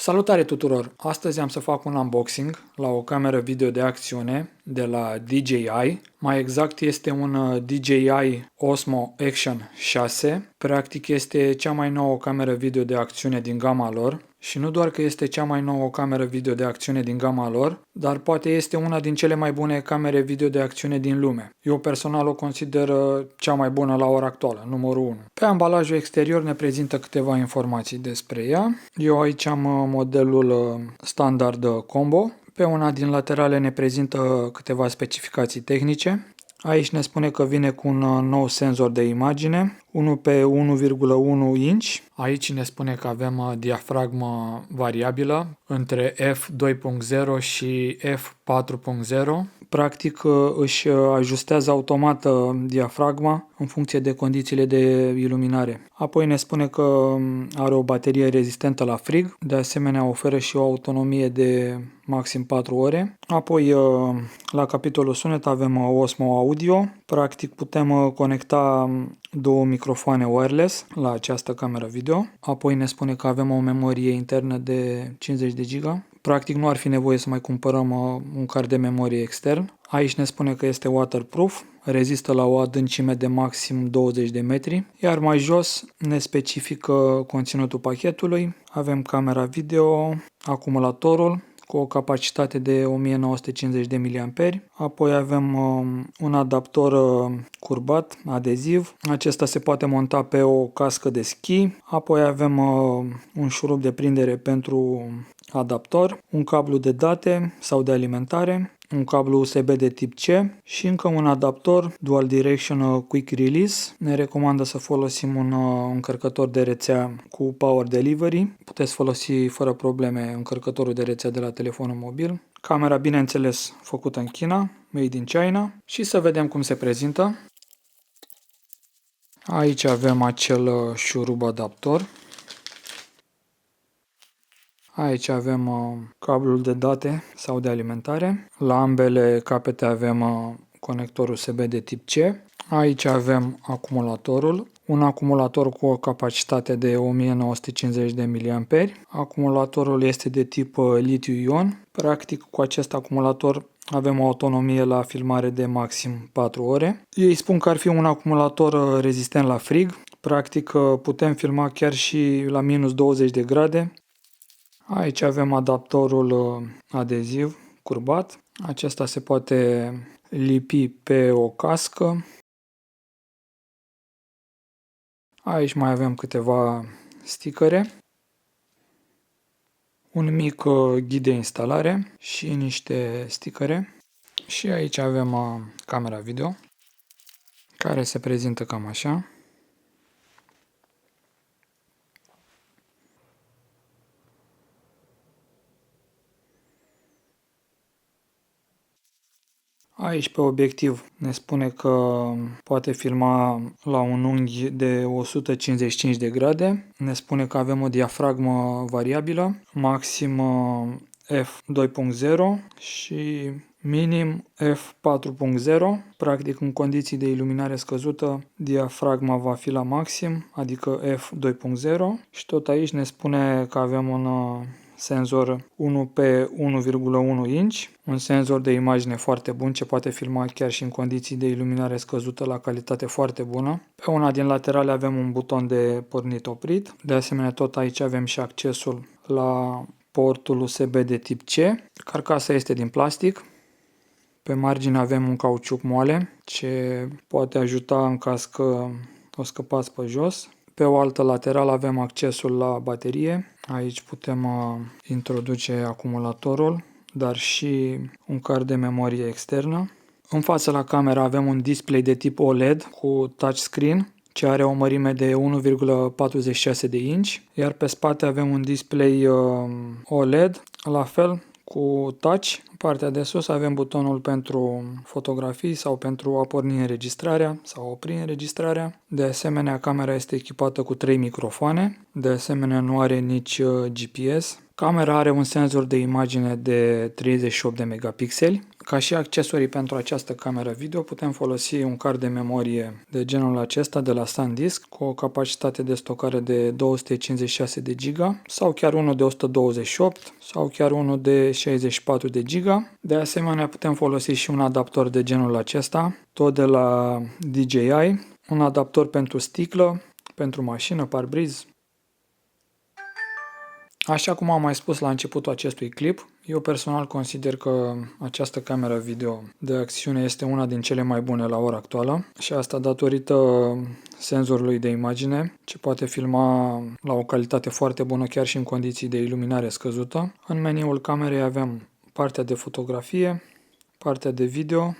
Salutare tuturor! Astăzi am să fac un unboxing la o cameră video de acțiune de la DJI. Mai exact este un DJI Osmo Action 6. Practic este cea mai nouă cameră video de acțiune din gama lor. Și nu doar că este cea mai nouă cameră video de acțiune din gama lor, dar poate este una din cele mai bune camere video de acțiune din lume. Eu personal o consider cea mai bună la ora actuală, numărul 1. Pe ambalajul exterior ne prezintă câteva informații despre ea. Eu aici am modelul standard combo. Pe una din laterale ne prezintă câteva specificații tehnice. Aici ne spune că vine cu un nou senzor de imagine, 1 pe 1,1 inch. Aici ne spune că avem diafragmă variabilă între f2.0 și f4.0. Practic își ajustează automat diafragma în funcție de condițiile de iluminare. Apoi ne spune că are o baterie rezistentă la frig, de asemenea oferă și o autonomie de maxim 4 ore. Apoi la capitolul sunet avem Osmo Audio. Practic putem conecta două microfoane wireless la această cameră video. Apoi ne spune că avem o memorie internă de 50 de GB. Practic nu ar fi nevoie să mai cumpărăm un card de memorie extern. Aici ne spune că este waterproof, rezistă la o adâncime de maxim 20 de metri. Iar mai jos ne specifică conținutul pachetului. Avem camera video, acumulatorul cu o capacitate de 1950 de mAh. Apoi avem un adaptor curbat, adeziv. Acesta se poate monta pe o cască de schi. Apoi avem un șurub de prindere pentru adaptor, un cablu de date sau de alimentare, un cablu USB de tip C și încă un adaptor Dual Direction Quick Release. Ne recomandă să folosim un încărcător de rețea cu Power Delivery. Puteți folosi fără probleme încărcătorul de rețea de la telefonul mobil. Camera, bineînțeles, făcută în China, made in China. Și să vedem cum se prezintă. Aici avem acel șurub adaptor. Aici avem cablul de date sau de alimentare. La ambele capete avem conectorul USB de tip C. Aici avem acumulatorul. Un acumulator cu o capacitate de 1950 de mAh. Acumulatorul este de tip litiu-ion. Practic cu acest acumulator avem o autonomie la filmare de maxim 4 ore. Ei spun că ar fi un acumulator rezistent la frig. Practic putem filma chiar și la minus 20 de grade. Aici avem adaptorul adeziv curbat. Acesta se poate lipi pe o cască. Aici mai avem câteva stickere. Un mic ghid de instalare și niște stickere. Și aici avem camera video, care se prezintă cam așa. Aici pe obiectiv ne spune că poate filma la un unghi de 155 de grade. Ne spune că avem o diafragmă variabilă, maxim f2.0 și minim f4.0. Practic în condiții de iluminare scăzută diafragma va fi la maxim, adică f2.0. Și tot aici ne spune că avem un senzor 1 pe 1,1 inch, un senzor de imagine foarte bun ce poate filma chiar și în condiții de iluminare scăzută la calitate foarte bună. Pe una din laterale avem un buton de pornit-oprit. De asemenea, tot aici avem și accesul la portul USB de tip C. Carcasa este din plastic. Pe margine avem un cauciuc moale ce poate ajuta în caz că o scăpați pe jos. Pe o altă laterală avem accesul la baterie. Aici putem introduce acumulatorul, dar și un card de memorie externă. În față la cameră avem un display de tip OLED cu touchscreen, ce are o mărime de 1,46 de inch, iar pe spate avem un display OLED, la fel, cu touch, partea de sus avem butonul pentru fotografii sau pentru a porni înregistrarea sau a opri înregistrarea. De asemenea, camera este echipată cu 3 microfoane. De asemenea, nu are nici GPS. Camera are un senzor de imagine de 38 de megapixeli. Ca și accesorii pentru această cameră video putem folosi un card de memorie de genul acesta de la SanDisk cu o capacitate de stocare de 256 de GB sau chiar unul de 128 sau chiar unul de 64 de GB. De asemenea putem folosi și un adaptor de genul acesta, tot de la DJI, un adaptor pentru sticlă, pentru mașină, parbriz. Așa cum am mai spus la începutul acestui clip, eu personal consider că această cameră video de acțiune este una din cele mai bune la ora actuală și asta datorită senzorului de imagine, ce poate filma la o calitate foarte bună chiar și în condiții de iluminare scăzută. În meniul camerei avem partea de fotografie, partea de video,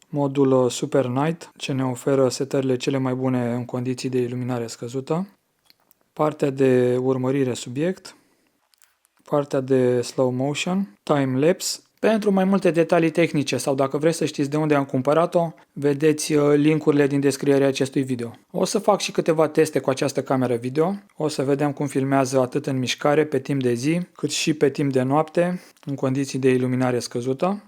modul Super Night, ce ne oferă setările cele mai bune în condiții de iluminare scăzută, partea de urmărire subiect, partea de slow motion, time-lapse. Pentru mai multe detalii tehnice sau dacă vreți să știți de unde am cumpărat-o, vedeți linkurile din descrierea acestui video. O să fac și câteva teste cu această cameră video. O să vedem cum filmează atât în mișcare pe timp de zi, cât și pe timp de noapte, în condiții de iluminare scăzută.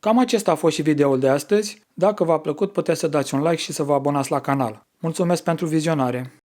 Cam acesta a fost și videoul de astăzi. Dacă v-a plăcut, puteți să dați un like și să vă abonați la canal. Mulțumesc pentru vizionare!